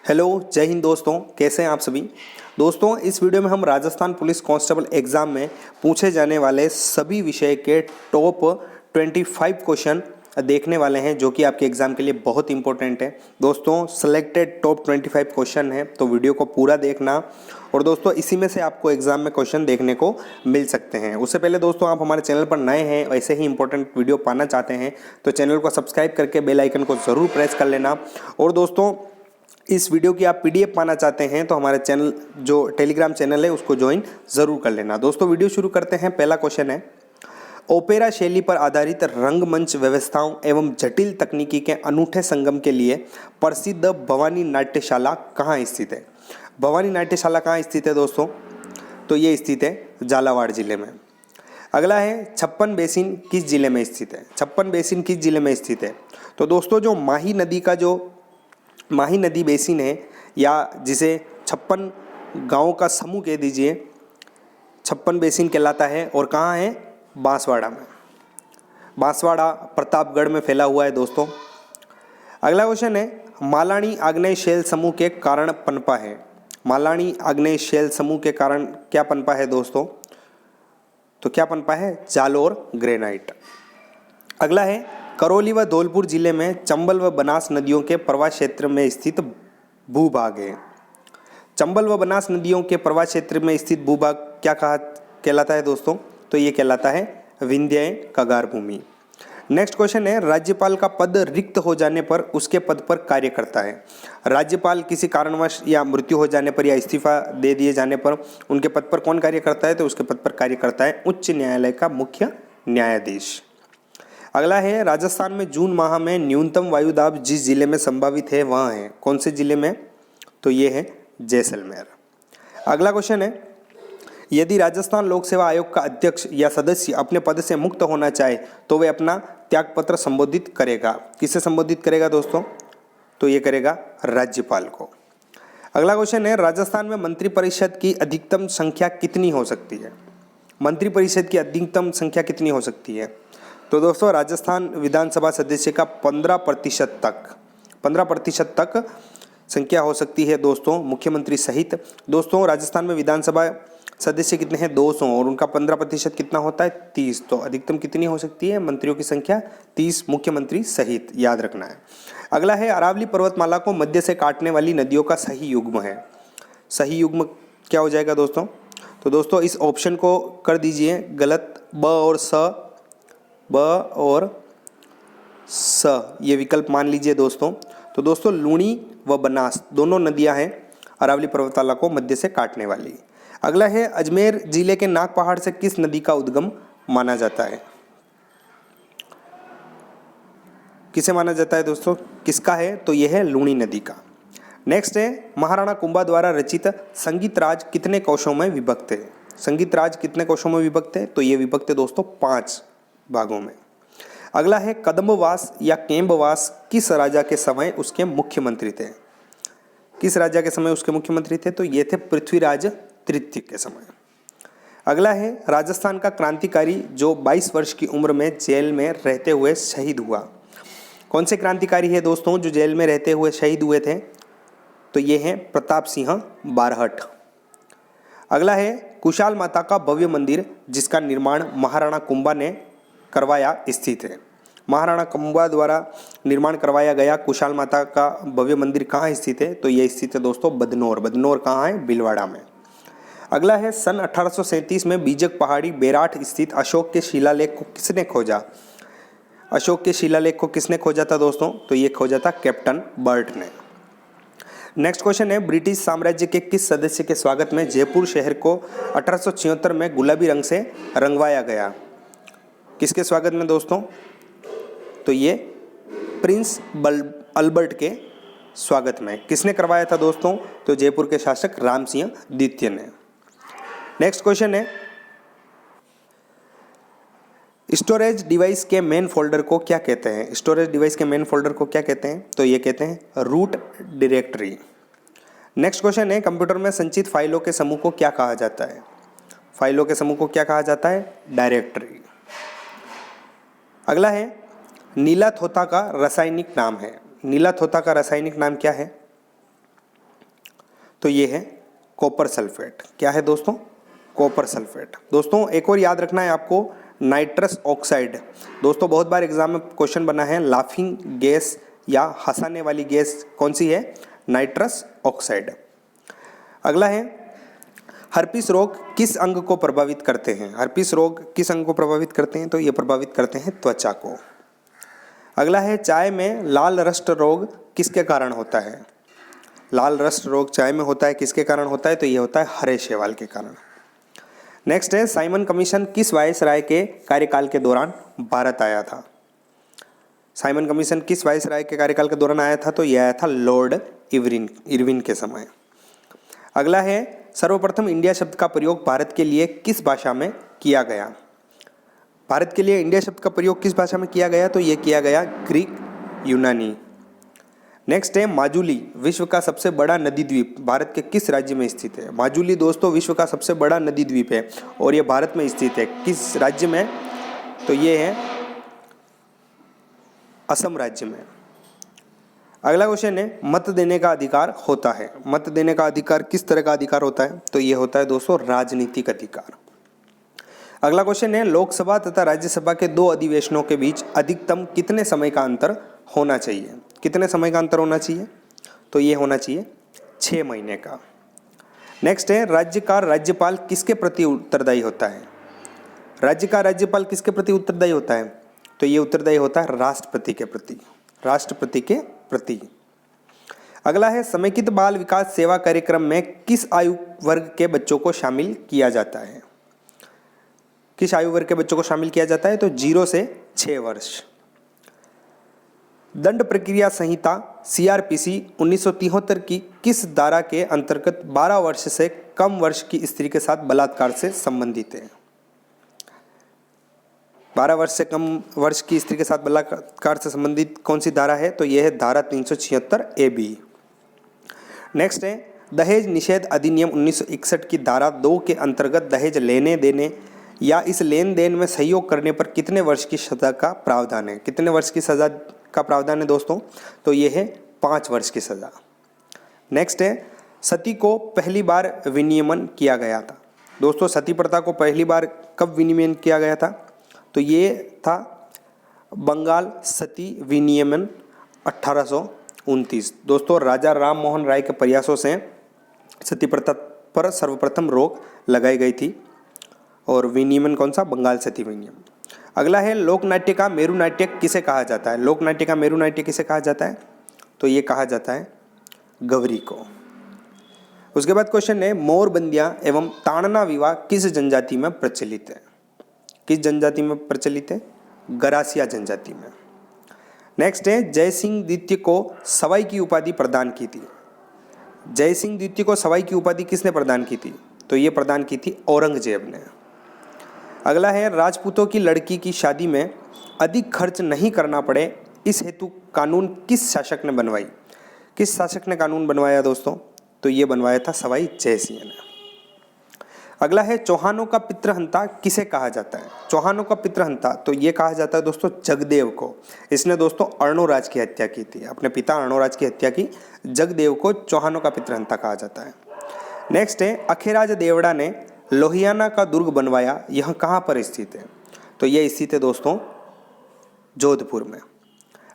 Hello, जय हिंद दोस्तों। कैसे हैं आप सभी दोस्तों। इस वीडियो में हम राजस्थान पुलिस कांस्टेबल एग्ज़ाम में पूछे जाने वाले सभी विषय के टॉप 25 क्वेश्चन देखने वाले हैं, जो कि आपके एग्ज़ाम के लिए बहुत इंपॉर्टेंट है दोस्तों। सेलेक्टेड टॉप 25 क्वेश्चन है, तो वीडियो को पूरा देखना। और दोस्तों, इसी में से आपको एग्जाम में क्वेश्चन देखने को मिल सकते हैं। उससे पहले दोस्तों, आप हमारे चैनल पर नए हैं, ऐसे ही इंपॉर्टेंट वीडियो पाना चाहते हैं तो चैनल को सब्सक्राइब करके बेल आइकन को ज़रूर प्रेस कर लेना। और दोस्तों, इस वीडियो की आप पीडीएफ पाना चाहते हैं तो हमारे चैनल जो टेलीग्राम चैनल है उसको ज्वाइन ज़रूर कर लेना। दोस्तों, वीडियो शुरू करते हैं। पहला क्वेश्चन है, ओपेरा शैली पर आधारित रंगमंच व्यवस्थाओं एवं जटिल तकनीकी के अनूठे संगम के लिए प्रसिद्ध भवानी नाट्यशाला कहाँ स्थित है। भवानी नाट्यशाला कहाँ स्थित है दोस्तों? तो ये स्थित है झालावाड़ जिले में। अगला है, छप्पन बेसिन किस जिले में स्थित है? छप्पन बेसिन किस जिले में स्थित है? तो दोस्तों, जो माही नदी बेसिन है, या जिसे 56 गाँव का समूह कह दीजिए, छप्पन बेसिन कहलाता है। और कहाँ है? बांसवाड़ा में। बांसवाड़ा प्रतापगढ़ में फैला हुआ है दोस्तों। अगला क्वेश्चन है, मालानी आग्नेय शैल समूह के कारण पनपा है। मालानी आग्नेय शैल समूह के कारण क्या पनपा है दोस्तों? तो क्या पनपा है? जालोर ग्रेनाइट। अगला है, करौली व धौलपुर जिले में चंबल व बनास नदियों के प्रवाह क्षेत्र में स्थित भूभाग है। चंबल व बनास नदियों के प्रवाह क्षेत्र में स्थित भूभाग क्या कहलाता है दोस्तों? तो ये कहलाता है विंध्य कगार भूमि। नेक्स्ट क्वेश्चन है, राज्यपाल का पद रिक्त हो जाने पर उसके पद पर कार्य करता है। राज्यपाल किसी कारणवश या मृत्यु हो जाने पर या इस्तीफा दे दिए जाने पर उनके पद पर कौन कार्य करता है? तो उसके पद पर कार्य करता है उच्च न्यायालय का मुख्य न्यायाधीश। अगला है, राजस्थान में जून माह में न्यूनतम वायुदाब जिस जिले में संभावित है वह है कौन से जिले में? तो ये है जैसलमेर। अगला क्वेश्चन है, यदि राजस्थान लोक सेवा आयोग का अध्यक्ष या सदस्य अपने पद से मुक्त होना चाहे तो वे अपना त्यागपत्र संबोधित करेगा। किसे संबोधित करेगा दोस्तों? तो ये करेगा राज्यपाल को। अगला क्वेश्चन है, राजस्थान में मंत्रिपरिषद की अधिकतम संख्या कितनी हो सकती है? मंत्रिपरिषद की अधिकतम संख्या कितनी हो सकती है? तो दोस्तों, राजस्थान विधानसभा सदस्य का 15% तक संख्या हो सकती है दोस्तों, मुख्यमंत्री सहित। दोस्तों, राजस्थान में विधानसभा सदस्य कितने हैं? 200, और उनका 15% कितना होता है? 30। तो अधिकतम कितनी हो सकती है मंत्रियों की संख्या? 30, मुख्यमंत्री सहित, याद रखना है। अगला है, अरावली पर्वतमाला को मध्य से काटने वाली नदियों का सही युग्म है। सही युग्म क्या हो जाएगा दोस्तों? तो दोस्तों, इस ऑप्शन को कर दीजिए गलत। ब और स ये विकल्प मान लीजिए दोस्तों। तो दोस्तों, लूणी व बनास दोनों नदियां हैं अरावली पर्वतमाला को मध्य से काटने वाली। अगला है, अजमेर जिले के नाग पहाड़ से किस नदी का उद्गम माना जाता है? किसे माना जाता है दोस्तों? किसका है? तो यह है लूणी नदी का। नेक्स्ट है, महाराणा कुंभा द्वारा रचित संगीत राज कितने कोशों में विभक्त है? संगीत राज कितने कोशों में विभक्त है? तो ये विभक्त है दोस्तों 5 भागों में। अगला है, कदम्बवास या केम्बवास किस राजा के समय उसके मुख्यमंत्री थे? किस राजा के समय उसके मुख्यमंत्री थे? तो ये थे पृथ्वीराज तृतीय के समय। अगला है, राजस्थान का क्रांतिकारी जो 22 वर्ष की उम्र में जेल में रहते हुए शहीद हुआ। कौन से क्रांतिकारी है दोस्तों जो जेल में रहते हुए शहीद हुए थे? तो ये हैं प्रताप सिंह बारहट। अगला है, कुशाल माता का भव्य मंदिर जिसका निर्माण महाराणा कुंभा ने करवाया स्थित है। महाराणा कुंभा द्वारा निर्माण करवाया गया कुशाल माता का भव्य मंदिर कहाँ स्थित है? तो ये स्थित है दोस्तों बदनौर। बदनौर कहाँ है? भीलवाड़ा में। अगला है, सन 1837 में बीजक पहाड़ी बेराठ स्थित अशोक के शिलालेख को किसने खोजा? अशोक के शिलालेख को किसने खोजा था दोस्तों? तो ये खोजा था कैप्टन बर्ट ने। नेक्स्ट क्वेश्चन है, ब्रिटिश साम्राज्य के किस सदस्य के स्वागत में जयपुर शहर को 1876 में गुलाबी रंग से रंगवाया गया? किसके स्वागत में दोस्तों? तो ये प्रिंस अल्बर्ट के स्वागत में। किसने करवाया था दोस्तों? तो जयपुर के शासक राम सिंह द्वितीय ने। नेक्स्ट क्वेश्चन है, स्टोरेज डिवाइस के मेन फोल्डर को क्या कहते हैं? स्टोरेज डिवाइस के मेन फोल्डर को क्या कहते हैं? तो ये कहते हैं रूट डायरेक्टरी। नेक्स्ट क्वेश्चन है, कंप्यूटर में संचित फाइलों के समूह को क्या कहा जाता है? फाइलों के समूह को क्या कहा जाता है? डायरेक्टरी। अगला है, नीला थोथा का रासायनिक नाम है। नीला थोथा का रासायनिक नाम क्या है? तो ये है कॉपर सल्फेट। क्या है दोस्तों? Copper sulphate. दोस्तों एक और याद रखना है आपको, नाइट्रस ऑक्साइड। दोस्तों बहुत बार एग्जाम में क्वेश्चन बना है, लाफिंग गैस या हंसाने वाली गैस कौन सी है? Nitrous oxide. अगला है, हर्पीस रोग किस अंग को प्रभावित करते हैं? हर्पीस रोग किस अंग को प्रभावित करते हैं? तो ये प्रभावित करते हैं त्वचा को। अगला है, चाय में लाल रस्ट रोग किसके कारण होता है? लाल रस्ट रोग चाय में होता है, किसके कारण होता है? तो ये होता है हरे शैवाल के कारण। नेक्स्ट है, साइमन कमीशन किस वायसराय के कार्यकाल के दौरान भारत आया था? साइमन कमीशन किस वायसराय के कार्यकाल के दौरान आया था? तो यह आया था लॉर्ड इरविन के समय। अगला है, सर्वप्रथम इंडिया शब्द का प्रयोग भारत के लिए किस भाषा में किया गया? भारत के लिए इंडिया शब्द का प्रयोग किस भाषा में किया गया? तो यह किया गया ग्रीक यूनानी। नेक्स्ट है, माजुली विश्व का सबसे बड़ा नदी द्वीप भारत के किस राज्य में स्थित है? माजुली दोस्तों विश्व का सबसे बड़ा नदी द्वीप है और यह भारत में स्थित है। किस राज्य में? तो ये है असम राज्य में। अगला क्वेश्चन है, मत देने का अधिकार होता है। मत देने का अधिकार किस तरह का अधिकार होता है? तो ये होता है दोस्तों राजनीतिक अधिकार। अगला क्वेश्चन है, लोकसभा तथा राज्यसभा के दो अधिवेशनों के बीच अधिकतम कितने समय का अंतर होना चाहिए? कितने समय का अंतर होना चाहिए? तो ये होना चाहिए 6 महीने का। नेक्स्ट है, राज्य का राज्यपाल किसके प्रति उत्तरदायी होता है? राज्य का राज्यपाल किसके प्रति उत्तरदायी होता है? तो ये उत्तरदायी होता है राष्ट्रपति के प्रति। राष्ट्रपति के प्रति। अगला है, समेकित बाल विकास सेवा कार्यक्रम में किस आयु वर्ग के बच्चों को शामिल किया जाता है? किस आयु वर्ग के बच्चों को शामिल किया जाता है? तो 0 से 6 वर्ष। दंड प्रक्रिया संहिता CRPC 1973 की किस धारा के अंतर्गत 12 वर्ष से कम वर्ष की स्त्री के साथ बलात्कार से संबंधित है? 12 वर्ष से कम वर्ष की स्त्री के साथ बलात्कार से संबंधित कौन सी धारा है? तो यह है धारा 376 AB। नेक्स्ट है, दहेज निषेध अधिनियम 1961 की धारा 2 के अंतर्गत दहेज लेने देने या इस लेन देन में सहयोग करने पर कितने वर्ष की सजा का प्रावधान है? कितने वर्ष की सजा का प्रावधान है दोस्तों? तो यह है 5 वर्ष की सजा। नेक्स्ट है, सती को पहली बार विनियमन किया गया था। दोस्तों सती प्रथा को पहली बार कब विनियमन किया गया था? तो ये था बंगाल सती विनियमन 1829। दोस्तों राजा राम मोहन राय के प्रयासों से सती प्रथा पर सर्वप्रथम रोक लगाई गई थी और विनियमन कौन सा? बंगाल सती विनियमन। अगला है, लोकनाट्य का मेरु नाट्य किसे कहा जाता है? लोकनाट्य का मेरु नाट्य किसे कहा जाता है? तो ये कहा जाता है गवरी को। उसके बाद क्वेश्चन है, मोरबंदिया एवं ताड़ना विवाह किस जनजाति में प्रचलित है? किस जनजाति में प्रचलित है? गरासिया जनजाति में। नेक्स्ट है, जय सिंह द्वितीय को सवाई की उपाधि प्रदान की थी। जय सिंह द्वितीय को सवाई की उपाधि किसने प्रदान की थी? तो ये प्रदान की थी औरंगजेब ने। अगला है, राजपूतों की लड़की की शादी में अधिक खर्च नहीं करना पड़े इस हेतु कानून किस शासक ने बनवाई? किस शासक ने कानून बनवाया दोस्तों? तो ये बनवाया था सवाई जयसिंह ने। अगला है, चौहानों का पितृहंता किसे कहा जाता है? चौहानों का पितृहंता तो ये कहा जाता है दोस्तों जगदेव को। इसने दोस्तों अर्णोराज की हत्या की थी, अपने पिता अर्णोराज की हत्या की। जगदेव को चौहानों का पितृहंता कहा जाता है। नेक्स्ट है, अखेराज देवड़ा ने लोहियाना का दुर्ग बनवाया, यह कहाँ पर स्थित है? तो यह स्थित है दोस्तों जोधपुर में।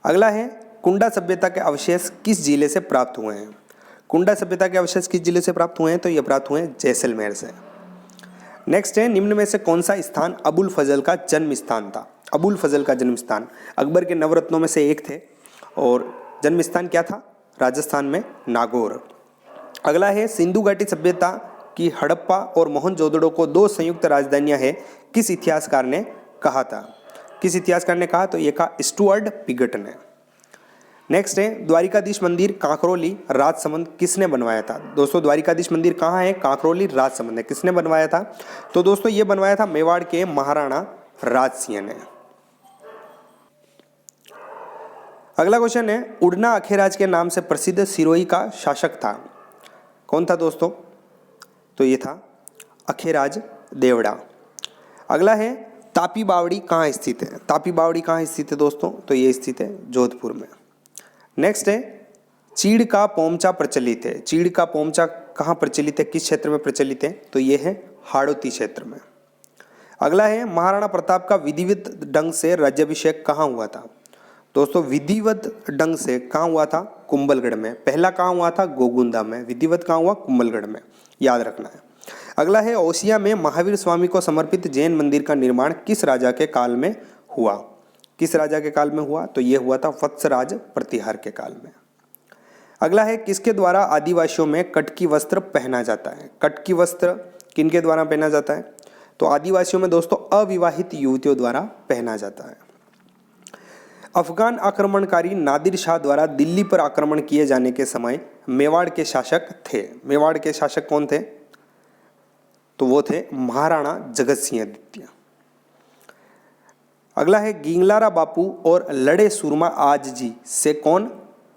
अगला है, कुंडा सभ्यता के अवशेष किस जिले से प्राप्त हुए हैं? कुंडा सभ्यता के अवशेष किस जिले से प्राप्त हुए हैं? तो ये प्राप्त हुए हैं जैसलमेर से। नेक्स्ट है, निम्न में से कौन सा स्थान अबुल फजल का जन्म स्थान था? अबुल फजल का जन्म स्थान अकबर के नवरत्नों में से एक थे और जन्म स्थान क्या था? राजस्थान में नागौर। अगला है, सिंधु घाटी सभ्यता की हड़प्पा और मोहनजोदड़ो को 2 संयुक्त राजधानियां हैं, किस इतिहासकार ने कहा था? किस इतिहासकार ने कहा? तो ये कहा स्टुअर्ट पिगट ने। नेक्स्ट है, द्वारिकाधीश मंदिर कांकरोली राजसमंद किसने बनवाया था? दोस्तों द्वारिकाधीश मंदिर कहाँ है? कांकरोली राजसमंद है। किसने बनवाया था? तो दोस्तों ये बनवाया था मेवाड़ के महाराणा राज सिंह ने। अगला क्वेश्चन है, उड़ना अखेराज के नाम से प्रसिद्ध सिरोही का शासक था, कौन था दोस्तों? तो ये था अखेराज देवड़ा। अगला है, तापी बावड़ी कहाँ स्थित है? तापी बावड़ी कहाँ स्थित है दोस्तों? तो ये स्थित है जोधपुर में। नेक्स्ट है, चीड़ का पोमचा प्रचलित है। चीड़ का पोमचा कहाँ प्रचलित है, किस क्षेत्र में प्रचलित है, तो ये है हाड़ौती क्षेत्र में। अगला है महाराणा प्रताप का विधिवत ढंग से राज्याभिषेक कहाँ हुआ था। दोस्तों विधिवत ढंग से कहाँ हुआ था, कुंभलगढ़ में। पहला कहाँ हुआ था, गोगुंदा में। विधिवत कहाँ हुआ, कुंभलगढ़ में, याद रखना है। अगला है ओसिया में महावीर स्वामी को समर्पित जैन मंदिर का निर्माण किस राजा के काल में हुआ। किस राजा के काल में हुआ, तो ये हुआ था वत्सराज प्रतिहार के काल में। अगला है किसके द्वारा आदिवासियों में कटकी वस्त्र पहना जाता है। कटकी वस्त्र किनके द्वारा पहना जाता है, तो आदिवासियों में दोस्तों अविवाहित युवतियों द्वारा पहना जाता है। अफगान आक्रमणकारी नादिर शाह द्वारा दिल्ली पर आक्रमण किए जाने के समय मेवाड़ के शासक थे। मेवाड़ के शासक कौन थे, तो वो थे महाराणा जगत सिंह द्वितीय। अगला है गिंगलारा बापू और लड़े सुरमा आज जी से कौन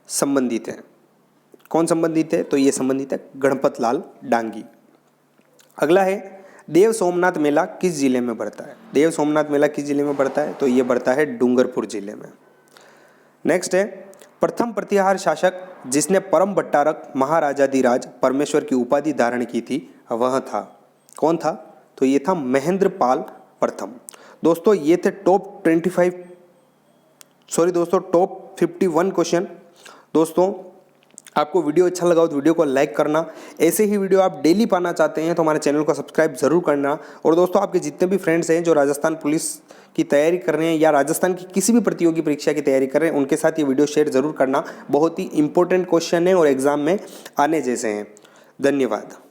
संबंधित है। कौन संबंधित है, तो ये संबंधित है गणपत लाल डांगी। अगला है देव सोमनाथ मेला किस जिले में पड़ता है। देव सोमनाथ मेला किस जिले में पड़ता है, तो ये पड़ता है डूंगरपुर जिले में। नेक्स्ट है प्रथम प्रतिहार शासक जिसने परम भट्टारक महाराजाधिराज परमेश्वर की उपाधि धारण की थी वह था, कौन था, तो ये था महेंद्रपाल प्रथम। दोस्तों ये थे टॉप 51 क्वेश्चन। दोस्तों आपको वीडियो अच्छा लगा हो तो वीडियो को लाइक करना। ऐसे ही वीडियो आप डेली पाना चाहते हैं तो हमारे चैनल को सब्सक्राइब जरूर करना। और दोस्तों आपके जितने भी फ्रेंड्स हैं जो राजस्थान पुलिस की तैयारी कर रहे हैं या राजस्थान की किसी भी प्रतियोगी परीक्षा की तैयारी कर रहे हैं उनके साथ ये वीडियो शेयर जरूर करना। बहुत ही इंपॉर्टेंट क्वेश्चन है और एग्जाम में आने जैसे हैं। धन्यवाद।